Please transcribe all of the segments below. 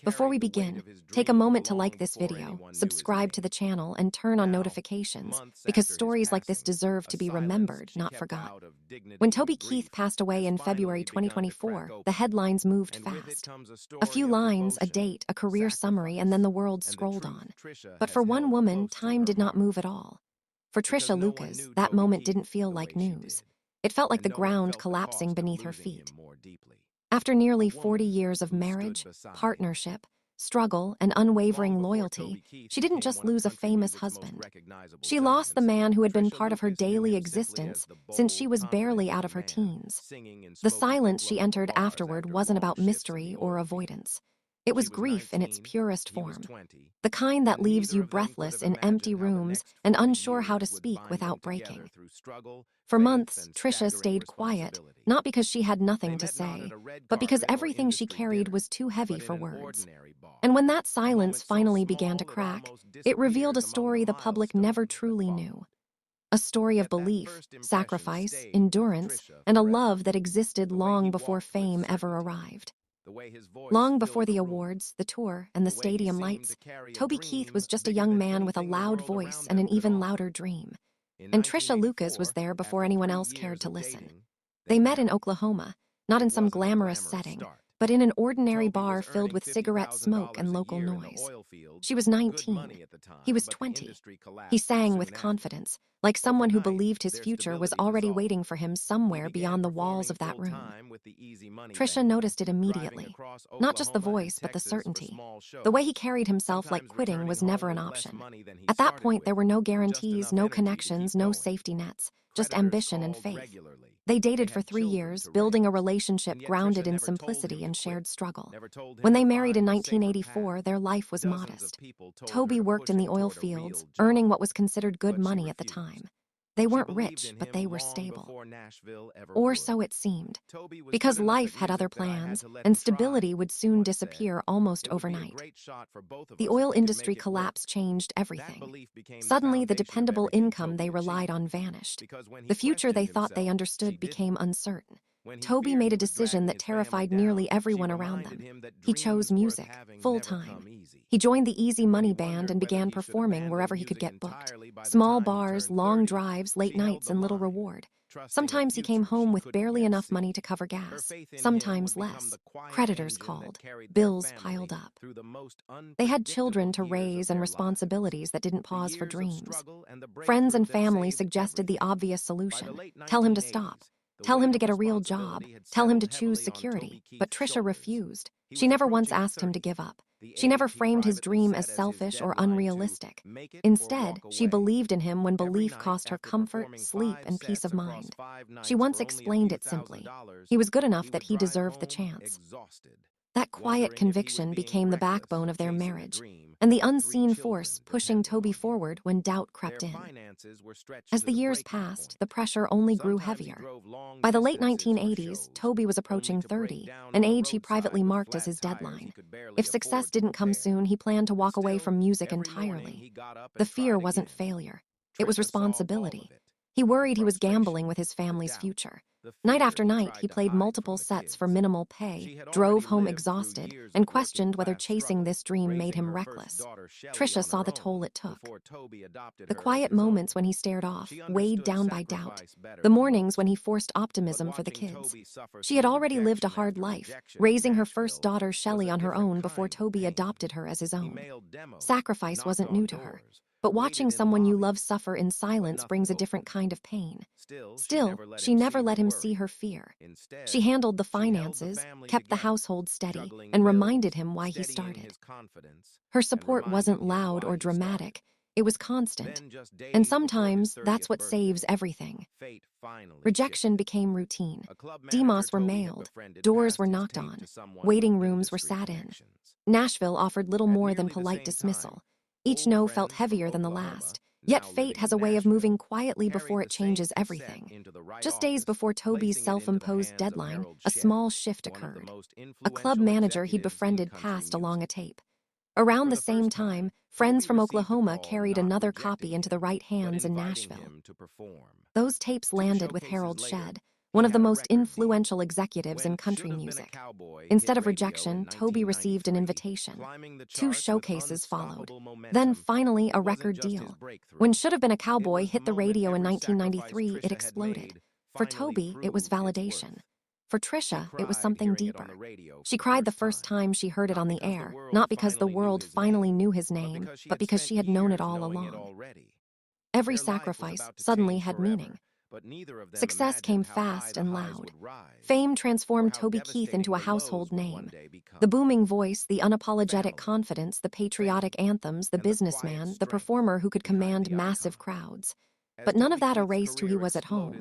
Before we begin, take a moment to like this video, subscribe to the channel, and turn on notifications, because stories like this deserve to be remembered, not forgot. When Toby Keith passed away in February 2024, the headlines moved fast. A few lines, a date, a career summary, and then the world scrolled on. But for one woman, time did not move at all. For Trisha Lucas, that moment didn't feel like news. It felt like the ground collapsing beneath her feet. After nearly 40 years of marriage, partnership, struggle, and unwavering loyalty, she didn't just lose a famous husband. She lost the man who had been part of her daily existence since she was barely out of her teens. The silence she entered afterward wasn't about mystery or avoidance. It was grief in its purest form, the kind that leaves you breathless in empty rooms and unsure how to speak without breaking. For months, Tricia stayed quiet, not because she had nothing to say, but because everything she carried was too heavy for words. And when that silence finally began to crack, it revealed a story the public never truly knew. A story of belief, sacrifice, endurance, and a love that existed long before fame ever arrived. Long before the awards, the tour, and the stadium lights, Toby Keith was just a young man with a loud voice and an even louder dream. And Trisha Lucas was there before anyone else cared to listen. They met in Oklahoma, not in some glamorous setting, but in an ordinary bar filled with cigarette smoke and local noise. She was 19. He was 20. He sang with confidence, like someone who believed his future was already waiting for him somewhere beyond the walls of that room. Trisha noticed it immediately. Not just the voice, but the certainty. The way he carried himself like quitting was never an option. At that point, there were no guarantees, no connections, no safety nets, just ambition and faith. They dated for 3 years, building a relationship grounded in simplicity and shared struggle. When they married in 1984, their life was modest. Toby worked in the oil fields, earning what was considered good money at the time. They weren't rich, but they were stable. Or so it seemed. Because life had other plans, and stability would soon disappear almost overnight. The oil industry collapse changed everything. Suddenly, the dependable income they relied on vanished. The future they thought they understood became uncertain. Toby made a decision that terrified nearly everyone around them. He chose music, full-time. He joined the Easy Money Band and began performing wherever he could get booked. Small bars, long drives, late nights, and little reward. Sometimes he came home with barely enough money to cover gas, sometimes less. Creditors called, bills piled up. They had children to raise and responsibilities that didn't pause for dreams. Friends and family suggested the obvious solution: tell him to stop. Tell him to get a real job. Tell him to choose security. But Trisha refused. She never once asked him to give up. She never framed his dream as selfish or unrealistic. Instead, she believed in him when belief cost her comfort, sleep, and peace of mind. She once explained it simply: he was good enough that he deserved the chance. That quiet conviction became the backbone of their marriage, and the unseen force pushing Toby forward when doubt crept in. As the years passed, the pressure only grew heavier. By the late 1980s, Toby was approaching 30, an age he privately marked as his deadline. If success didn't come soon, he planned to walk away from music entirely. The fear wasn't failure. It was responsibility. He worried he was gambling with his family's future. Night after night, he played multiple sets for minimal pay, drove home exhausted, and questioned whether chasing this dream made him reckless. Tricia saw the toll it took. The quiet moments when he stared off, weighed down by doubt. The mornings when he forced optimism for the kids. She had already lived a hard life, raising her first daughter Shelley on her own before Toby adopted her as his own. Sacrifice wasn't new to her. But watching someone you love suffer in silence brings a different kind of pain. Still, she never let him see her fear. She handled the finances, kept the household steady, and reminded him why he started. Her support wasn't loud or dramatic. It was constant. And sometimes, that's what saves everything. Rejection became routine. Demos were mailed. Doors were knocked on. Waiting rooms were sat in. Nashville offered little more than polite dismissal. Each no felt heavier than the last, yet fate has a way of moving quietly before it changes everything. Just days before Toby's self-imposed deadline, a small shift occurred. A club manager he'd befriended passed along a tape. Around the same time, friends from Oklahoma carried another copy into the right hands in Nashville. Those tapes landed with Harold Shedd, one of the most influential executives in country music. Instead of rejection, Toby received an invitation. 2 showcases followed. Then finally a record deal. When Should Have Been a Cowboy hit the radio in 1993, it exploded. For Toby, it was validation. For Tricia, it was something deeper. She cried the first time she heard it on the air, not because the world finally knew his name, but because she had known it all along. Every sacrifice suddenly had meaning. Success came fast and loud. Fame transformed Toby Keith into a household name. The booming voice, the unapologetic confidence, the patriotic anthems, the businessman, the performer who could command massive crowds. But none of that erased who he was at home.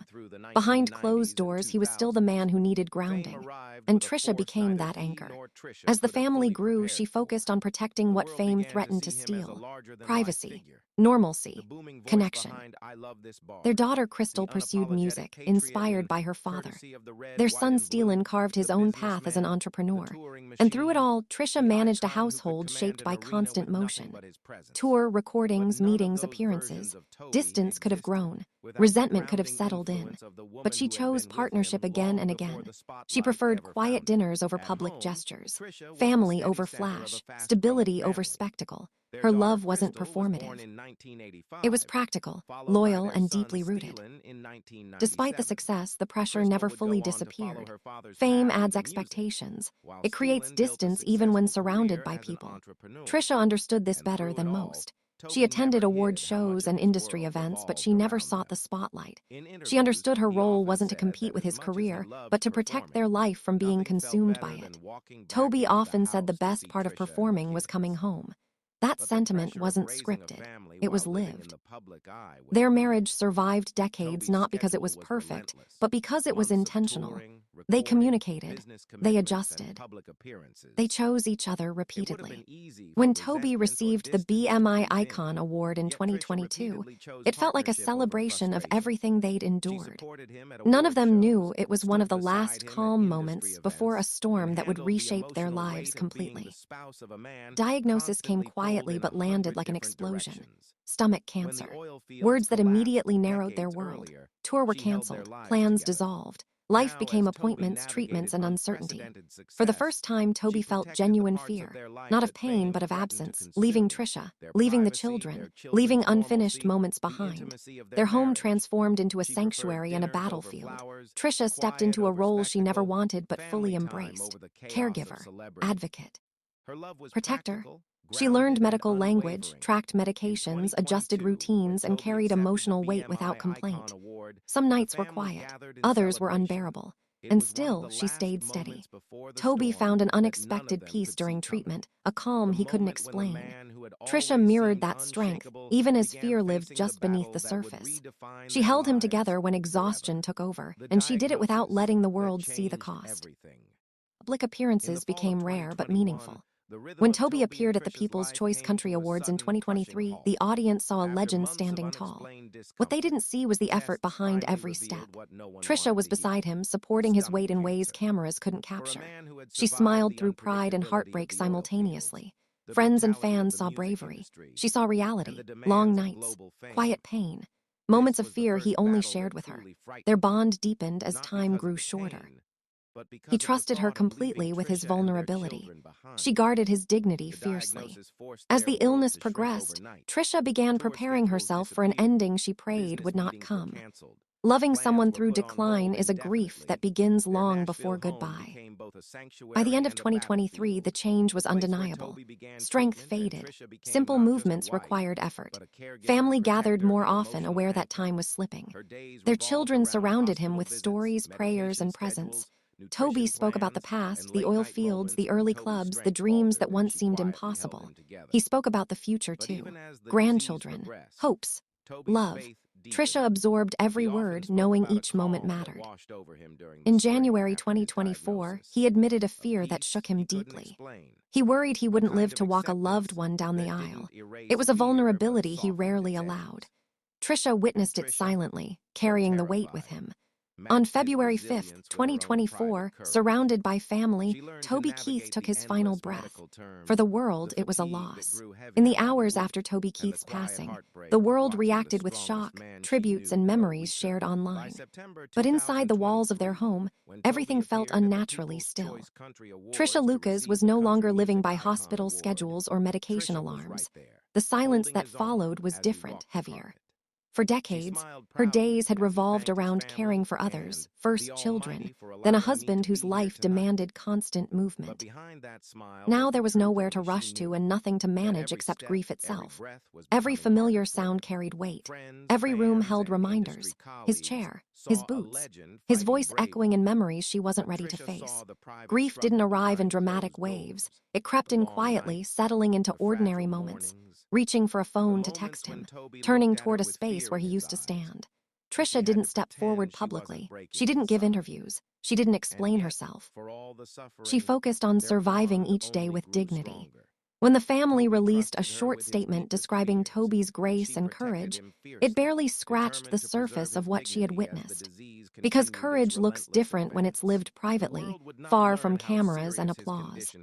Behind closed doors, he was still the man who needed grounding. And Tricia became that anchor. As the family grew, she focused on protecting what fame threatened to steal: privacy, normalcy, connection. Their daughter Crystal pursued music, inspired by her father. Their son Steelen carved his own path as an entrepreneur. And through it all, Tricia managed a household shaped by constant motion. Tour, recordings, meetings, appearances. Distance could have grown. Resentment could have settled in. But she chose partnership again and again. She preferred quiet dinners over public gestures, family over flash, stability over spectacle. Her love wasn't performative. It was practical, loyal, and deeply rooted. Despite the success, the pressure never fully disappeared. Fame adds expectations. It creates distance even when surrounded by people. Tricia understood this better than most. She attended award shows and industry events, but she never sought the spotlight. She understood her role wasn't to compete with his career, but to protect their life from being consumed by it. Toby often said the best part of performing was coming home. That sentiment wasn't scripted. It was lived. Their marriage survived decades not because it was perfect, but because it was intentional. They communicated. They adjusted. They chose each other repeatedly. When Toby received the BMI Icon Award in 2022, it felt like a celebration of everything they'd endured. None of them knew it was one of the last calm moments before a storm that would reshape their lives completely. Diagnosis came quietly but landed like an explosion. Stomach cancer. Words that immediately narrowed their world. Tour were canceled. Plans dissolved. Life became appointments, treatments, and uncertainty. For the first time, Toby felt genuine fear, not of pain but of absence, leaving Tricia, leaving the children, leaving unfinished moments behind. Their home transformed into a sanctuary and a battlefield. Tricia stepped into a role she never wanted but fully embraced: caregiver, advocate, protector. She learned medical language, tracked medications, adjusted routines, and carried emotional weight without complaint. Some nights were quiet, others were unbearable, and still she stayed steady. Toby found an unexpected peace during treatment, a calm he couldn't explain. Tricia mirrored that strength, even as fear lived just beneath the surface. She held him together when exhaustion took over, and she did it without letting the world see the cost. Public appearances became rare but meaningful. When Toby appeared at the People's Choice Country Awards in 2023, the audience saw a legend standing tall. What they didn't see was the effort behind every step. Tricia was beside him, supporting his weight in ways cameras couldn't capture. She smiled through pride and heartbreak simultaneously. Friends and fans saw bravery. She saw reality, long nights, quiet pain, moments of fear he only shared with her. Their bond deepened as time grew shorter. He trusted her completely with his vulnerability. She guarded his dignity fiercely. As the illness progressed, Tricia began preparing herself for an ending she prayed would not come. Loving someone through decline is a grief that begins long before goodbye. By the end of 2023, the change was undeniable. Strength faded. Simple movements required effort. Family gathered more often, aware that time was slipping. Their children surrounded him with stories, prayers, and presence. Toby spoke about the past, the oil fields, the early clubs, the dreams that once seemed impossible. He spoke about the future, too. Grandchildren, hopes, love. Tricia absorbed every word, knowing each moment mattered. In January 2024, he admitted a fear that shook him deeply. He worried he wouldn't live to walk a loved one down the aisle. It was a vulnerability he rarely allowed. Tricia witnessed it silently, carrying the weight with him. On February 5th, 2024, surrounded by family, Toby Keith took his final breath. For the world, it was a loss. In the hours after Toby Keith's passing, the world reacted with shock, tributes, and memories shared online. But inside the walls of their home, everything felt unnaturally still. Trisha Lucas was no longer living by hospital schedules or medication alarms. The silence that followed was different, heavier. For decades, her days had revolved around caring for others, first children, then a husband whose life demanded constant movement. Now there was nowhere to rush to and nothing to manage except grief itself. Every familiar sound carried weight. Every room held reminders. His chair, his boots, his voice echoing in memories she wasn't ready to face. Grief didn't arrive in dramatic waves. It crept in quietly, settling into ordinary moments. Reaching for a phone to text him, turning toward a space where he used to stand. Tricia didn't step forward publicly. She didn't give interviews. She didn't explain herself. She focused on surviving each day with dignity. When the family released a short statement describing Toby's grace and courage, it barely scratched the surface of what she had witnessed. Because courage looks different when it's lived privately, far from cameras and applause.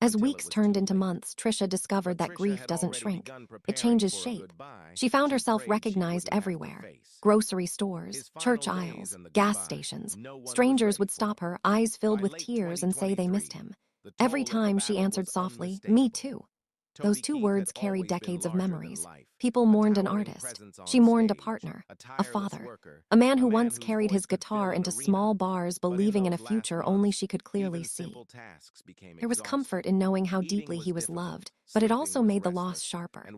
As weeks turned into months, Tricia discovered that grief doesn't shrink. It changes shape. She found herself recognized everywhere. Grocery stores, church aisles, gas stations. Strangers would stop her, eyes filled with tears, and say they missed him. Every time she answered softly, "Me too." Those two words carried decades of memories. People mourned an artist. She mourned a partner, a father, a man who once carried his guitar into small bars believing in a future only she could clearly see. There was comfort in knowing how deeply he was loved, but it also made the loss sharper.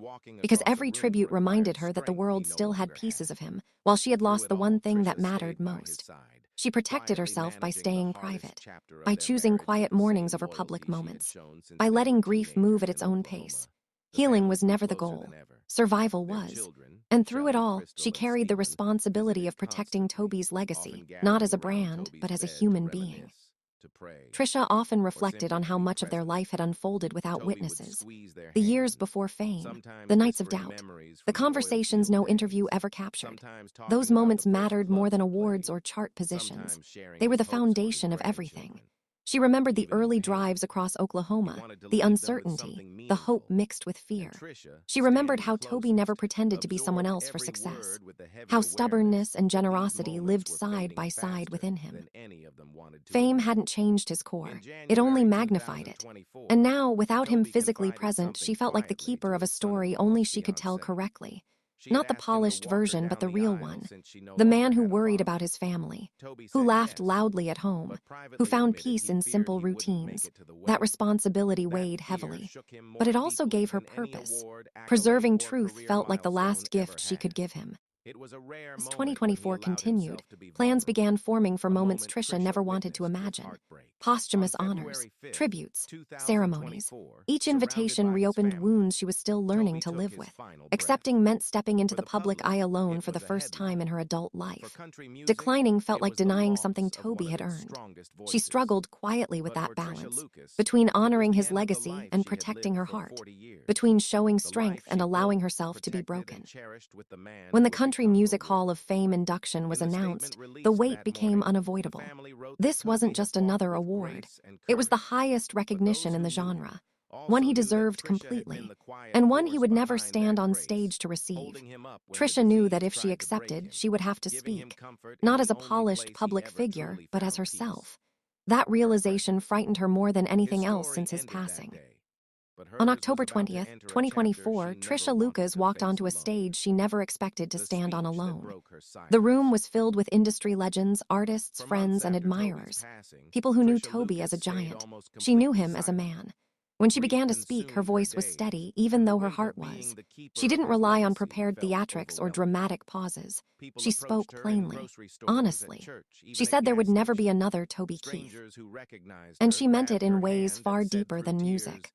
Because every tribute reminded her that the world still had pieces of him, while she had lost the one thing that mattered most. She protected herself by staying private, by choosing quiet mornings over public moments, by letting grief move at its own pace. Healing was never the goal. Survival was. And through it all, she carried the responsibility of protecting Toby's legacy, not as a brand, but as a human being. Tricia often reflected on how much of their life had unfolded without witnesses. The years before fame, the nights of doubt, the conversations no interview ever captured. Those moments mattered more than awards or chart positions. They were the foundation of everything. She remembered the early drives across Oklahoma, the uncertainty, the hope mixed with fear. She remembered how Toby never pretended to be someone else for success, how stubbornness and generosity lived side by side within him. Fame hadn't changed his core, it only magnified it. And now, without him physically present, she felt like the keeper of a story only she could tell correctly. Not the polished version, but the real one. The man who worried about his family, who laughed loudly at home, who found peace in simple routines. That responsibility weighed heavily. But it also gave her purpose. Preserving truth felt like the last gift she could give him. As 2024 continued, plans began forming for moments Tricia never wanted to imagine. Posthumous honors, tributes, ceremonies. Each invitation reopened wounds she was still learning to live with. Accepting meant stepping into the public eye alone for the first time in her adult life. Declining felt like denying something Toby had earned. She struggled quietly with that balance, between honoring his legacy and protecting her heart, between showing strength and allowing herself to be broken. When the Country Music Hall of Fame induction was announced, the wait became unavoidable. This wasn't just another award. It was the highest recognition in the genre, one he deserved completely, and one he would never stand on stage to receive. Tricia knew that if she accepted, she would have to speak, not as a polished public figure, but as herself. That realization frightened her more than anything else since his passing. On October 20th, 2024, Trisha Lucas walked onto a stage she never expected to stand on alone. The room was filled with industry legends, artists, friends, and admirers. People who knew Toby as a giant. She knew him as a man. When she began to speak, her voice was steady, even though her heart was. She didn't rely on prepared theatrics or dramatic pauses. She spoke plainly, honestly. She said there would never be another Toby Keith. And she meant it in ways far deeper than music.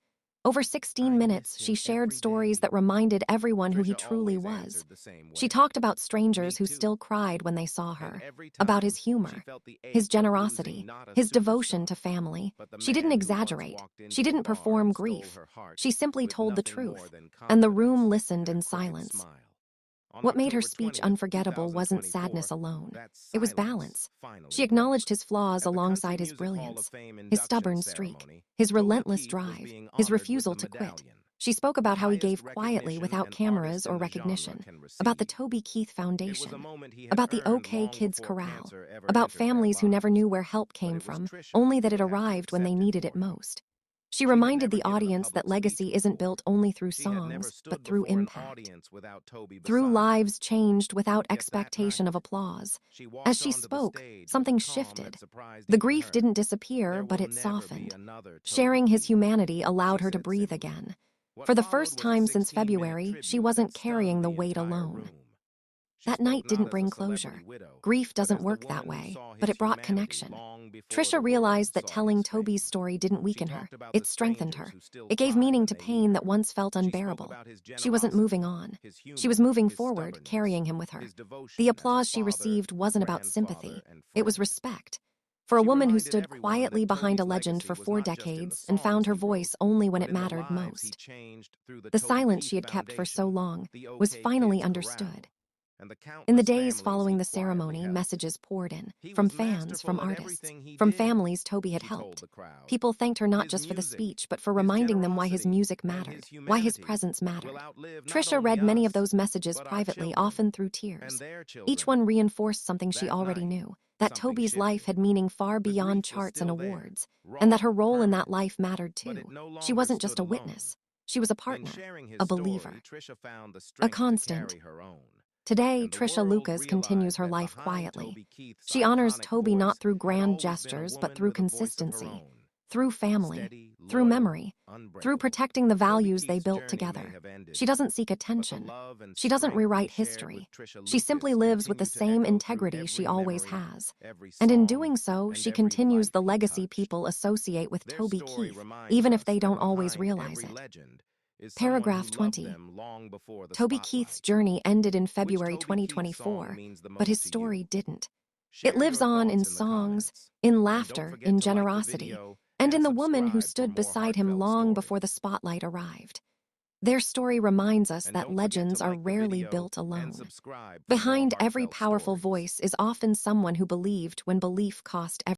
Over 16 minutes, she shared stories that reminded everyone who he truly was. She talked about strangers who still cried when they saw her, about his humor, his generosity, his devotion to family. She didn't exaggerate. She didn't perform grief. She simply told the truth, and the room listened in silence. What made her speech unforgettable wasn't sadness alone. It was balance. She acknowledged his flaws alongside his brilliance, his stubborn streak, his relentless drive, his refusal to quit. She spoke about how he gave quietly without cameras or recognition, about the Toby Keith Foundation, about the OK Kids Corral, about families who never knew where help came from, only that it arrived when they needed it most. She reminded the audience that legacy isn't built only through songs, but through impact. Through lives changed without expectation of applause. As she spoke, something shifted. The grief didn't disappear, but it softened. Sharing his humanity allowed her to breathe again. For the first time since February, she wasn't carrying the weight alone. That night didn't bring closure. Grief doesn't work that way, but it brought connection. Tricia realized that telling Toby's story didn't weaken her, it strengthened her. It gave meaning to pain that once felt unbearable. She wasn't moving on. She was moving forward, carrying him with her. The applause she received wasn't about sympathy. It was respect. For a woman who stood quietly behind a legend for 4 decades and found her voice only when it mattered most. The silence she had kept for so long was finally understood. In the days following the ceremony, messages poured in, from fans, from artists, from families Toby had helped. People thanked her not just for the speech, but for reminding them why his music mattered, why his presence mattered. Tricia read many of those messages privately, often through tears. Each one reinforced something she already knew, that Toby's life had meaning far beyond charts and awards, and that her role in that life mattered too. She wasn't just a witness. She was a partner, a believer, a constant. Today, Trisha Lucas continues her life quietly. She honors Toby not through grand gestures, but through consistency, through family, through memory, through protecting the values they built together. She doesn't seek attention. She doesn't rewrite history. She simply lives with the same integrity she always has. And in doing so, she continues the legacy people associate with Toby Keith, even if they don't always realize it. Paragraph 20. Toby Keith's journey ended in February 2024, but his story didn't. It lives on in songs, in laughter, in generosity, and in the woman who stood beside him long before the spotlight arrived. Their story reminds us that legends are rarely built alone. Behind every powerful voice is often someone who believed when belief cost everything.